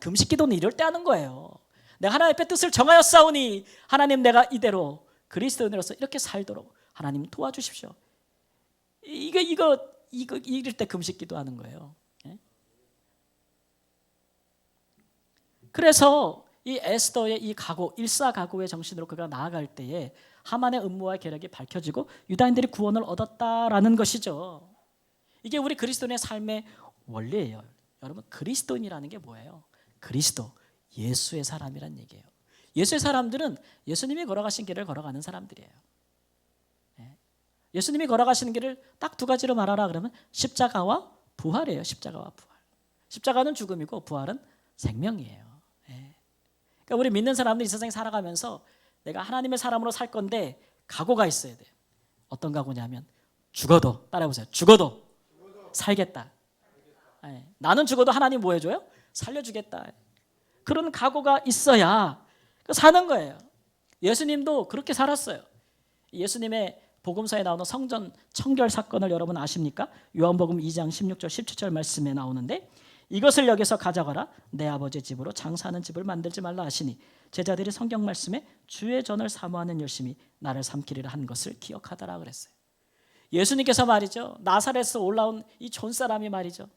금식 기도는 이럴 때 하는 거예요. 내가 하나님 앞에 뜻을 정하였사오니 하나님 내가 이대로 그리스도인으로서 이렇게 살도록 하나님 도와주십시오. 이거 이럴 때 금식 기도하는 거예요. 그래서 이 에스더의 이 각오, 일사각오의 정신으로 그가 나아갈 때에 하만의 음모와 계략이 밝혀지고 유다인들이 구원을 얻었다라는 것이죠. 이게 우리 그리스도인의 삶의 원리예요. 여러분 그리스도인이라는 게 뭐예요? 그리스도, 예수의 사람이란 얘기예요. 예수의 사람들은 예수님이 걸어가신 길을 걸어가는 사람들이에요. 예수님이 걸어가시는 길을 딱 두 가지로 말하라 그러면 십자가와 부활이에요. 십자가와 부활. 십자가는 죽음이고 부활은 생명이에요. 그러니까 우리 믿는 사람들 이 세상에 살아가면서 내가 하나님의 사람으로 살 건데 각오가 있어야 돼요. 어떤 각오냐면 죽어도, 따라해보세요. 죽어도 살겠다. 나는 죽어도 하나님 뭐 해줘요? 살려주겠다. 그런 각오가 있어야 사는 거예요. 예수님도 그렇게 살았어요. 예수님의 복음서에 나오는 성전 청결 사건을 여러분 아십니까? 요한복음 2장 16절 17절 말씀에 나오는데 이것을 여기서 가져가라. 내 아버지 집으로 장사하는 집을 만들지 말라 하시니 제자들이 성경 말씀에 주의 전을 사모하는 열심히 나를 삼키리라 한 것을 기억하더라 그랬어요. 예수님께서 말이죠. 나사렛에서 올라온 이 촌사람이 말이죠.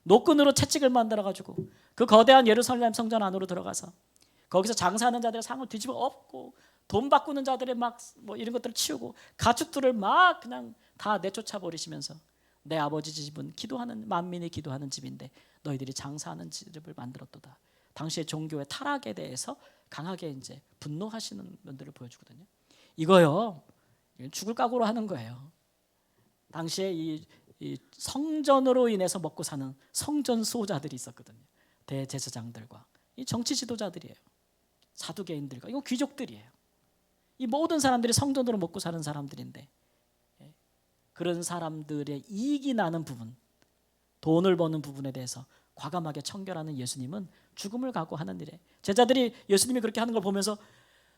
노끈으로 채찍을 만들어가지고 그 거대한 예루살렘 성전 안으로 들어가서 거기서 장사하는 자들의 상을 뒤집어 엎고 돈 바꾸는 자들의 막 뭐 이런 것들을 치우고 가축들을 막 그냥 다 내쫓아 버리시면서 내 아버지 집은 기도하는 만민이 기도하는 집인데 너희들이 장사하는 집을 만들었도다. 당시의 종교의 타락에 대해서 강하게 이제 분노하시는 면들을 보여주거든요. 이거요 죽을 각오로 하는 거예요. 당시에 이 성전으로 인해서 먹고 사는 성전 수호자들이 있었거든요. 대제사장들과 이 정치 지도자들이에요. 사두개인들과 이거 귀족들이에요. 이 모든 사람들이 성전으로 먹고 사는 사람들인데 그런 사람들의 이익이 나는 부분, 돈을 버는 부분에 대해서 과감하게 청결하는 예수님은 죽음을 각오하는 일에 제자들이 예수님이 그렇게 하는 걸 보면서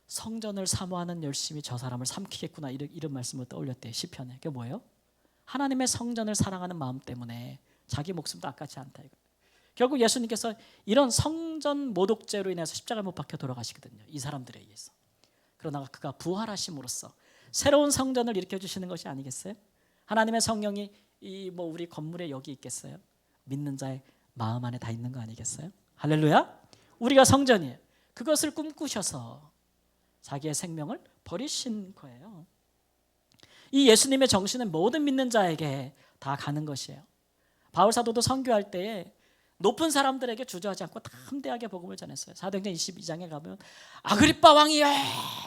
성전을 사모하는 열심히 저 사람을 삼키겠구나 이런 말씀을 떠올렸대요. 시편에. 그게 뭐예요? 하나님의 성전을 사랑하는 마음 때문에 자기 목숨도 아깝지 않다. 결국 예수님께서 이런 성전 모독죄로 인해서 십자가에 못 박혀 돌아가시거든요. 이 사람들에 의해서. 그러나 그가 부활하심으로써 새로운 성전을 일으켜 주시는 것이 아니겠어요? 하나님의 성령이 뭐 우리 건물에 여기 있겠어요? 믿는 자의 마음 안에 다 있는 거 아니겠어요? 할렐루야. 우리가 성전이에요. 그것을 꿈꾸셔서 자기의 생명을 버리신 거예요. 이 예수님의 정신은 모든 믿는 자에게 다 가는 것이에요. 바울 사도도 선교할 때에 높은 사람들에게 주저하지 않고 담대하게 복음을 전했어요. 사도행전 22장에 가면 아그리빠 왕이여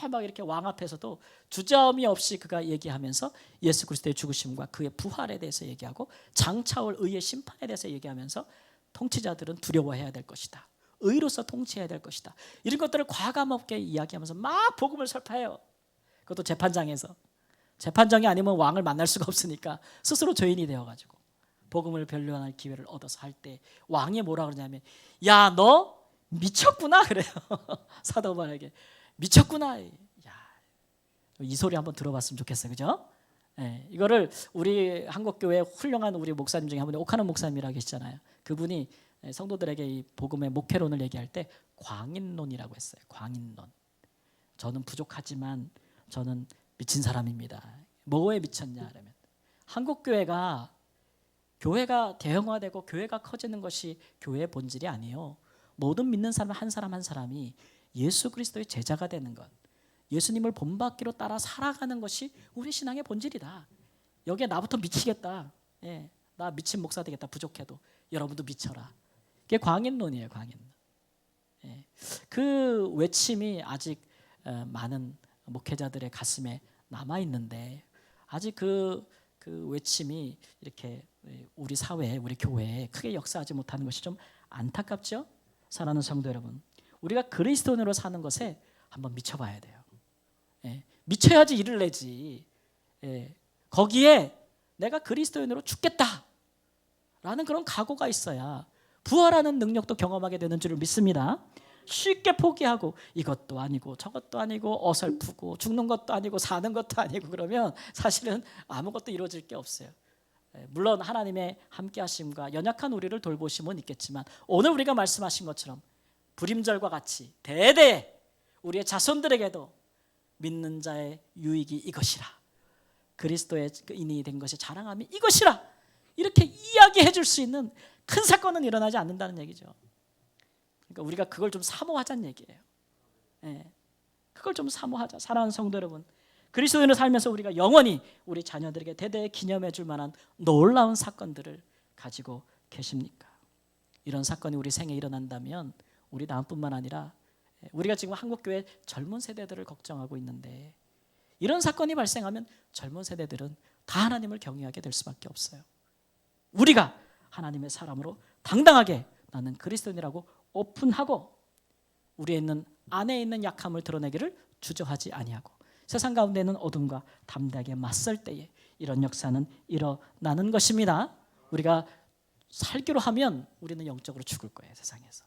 막 이렇게 왕 앞에서도 주저함이 없이 그가 얘기하면서 예수 그리스도의 죽으심과 그의 부활에 대해서 얘기하고 장차 올 의의 심판에 대해서 얘기하면서 통치자들은 두려워해야 될 것이다. 의로서 통치해야 될 것이다. 이런 것들을 과감하게 이야기하면서 막 복음을 설파해요. 그것도 재판장에서. 재판장이 아니면 왕을 만날 수가 없으니까 스스로 죄인이 되어가지고 복음을 변론할 기회를 얻어서 할 때 왕이 뭐라 그러냐면 야 너 미쳤구나 그래요. 사도바에게 미쳤구나. 야, 이 소리 한번 들어봤으면 좋겠어요. 그죠? 네, 이거를 우리 한국교회 훌륭한 우리 목사님 중에 한 분이 오카노 목사님이라고 계시잖아요. 그분이 성도들에게 이 복음의 목회론을 얘기할 때 광인론이라고 했어요. 광인론. 저는 부족하지만 저는 미친 사람입니다. 뭐에 미쳤냐 그러면 한국 교회가 대형화되고 교회가 커지는 것이 교회의 본질이 아니에요. 모든 믿는 사람 한 사람 한 사람이 예수 그리스도의 제자가 되는 것, 예수님을 본받기로 따라 살아가는 것이 우리 신앙의 본질이다. 여기에 나부터 미치겠다. 예, 나 미친 목사 되겠다. 부족해도 여러분도 미쳐라. 그게 광인론이에요. 광인론. 예, 그 외침이 아직 많은 목회자들의 가슴에 남아 있는데 아직 그 외침이 이렇게 우리 사회에, 우리 교회에 크게 역사하지 못하는 것이 좀 안타깝죠? 사랑하는 성도 여러분, 우리가 그리스도인으로 사는 것에 한번 미쳐봐야 돼요. 예, 미쳐야지 일을 내지. 예, 거기에 내가 그리스도인으로 죽겠다라는 그런 각오가 있어야 부활하는 능력도 경험하게 되는 줄을 믿습니다. 쉽게 포기하고 이것도 아니고 저것도 아니고 어설프고 죽는 것도 아니고 사는 것도 아니고 그러면 사실은 아무것도 이루어질 게 없어요. 물론 하나님의 함께 하심과 연약한 우리를 돌보심은 있겠지만 오늘 우리가 말씀하신 것처럼 불임절과 같이 대대에 우리의 자손들에게도 믿는 자의 유익이 이것이라, 그리스도의 인이 된 것이 자랑함이 이것이라, 이렇게 이야기해 줄 수 있는 큰 사건은 일어나지 않는다는 얘기죠. 그러니까 우리가 그걸 좀 사모하자는 얘기예요. 예, 그걸 좀 사모하자. 사랑하는 성도 여러분, 그리스도인으로 살면서 우리가 영원히 우리 자녀들에게 대대 기념해 줄 만한 놀라운 사건들을 가지고 계십니까? 이런 사건이 우리 생에 일어난다면 우리 나뿐만 아니라 우리가 지금 한국교회 젊은 세대들을 걱정하고 있는데 이런 사건이 발생하면 젊은 세대들은 다 하나님을 경외하게 될 수밖에 없어요. 우리가 하나님의 사람으로 당당하게 나는 그리스도인이라고 오픈하고 우리에 있는 안에 있는 약함을 드러내기를 주저하지 아니하고 세상 가운데 있는 어둠과 담대하게 맞설 때에 이런 역사는 일어나는 것입니다. 우리가 살기로 하면 우리는 영적으로 죽을 거예요. 세상에서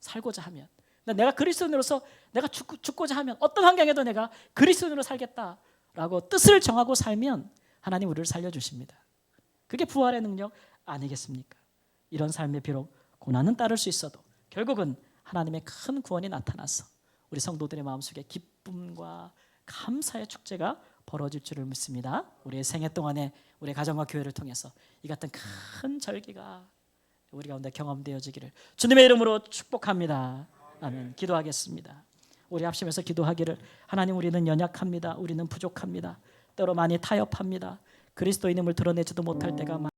살고자 하면, 내가 그리스도인으로서 내가 죽고자 하면 어떤 환경에도 내가 그리스도인으로 살겠다라고 뜻을 정하고 살면 하나님 우리를 살려주십니다. 그게 부활의 능력 아니겠습니까? 이런 삶에 비록 고난은 따를 수 있어도 결국은 하나님의 큰 구원이 나타나서 우리 성도들의 마음속에 기쁨과 감사의 축제가 벌어질 줄을 믿습니다. 우리의 생애 동안에 우리 가정과 교회를 통해서 이 같은 큰 절기가 우리 가운데 경험되어지기를 주님의 이름으로 축복합니다. 아멘. 기도하겠습니다. 우리 합심해서 기도하기를, 하나님 우리는 연약합니다. 우리는 부족합니다. 때로 많이 타협합니다. 그리스도인임을 드러내지도 못할 때가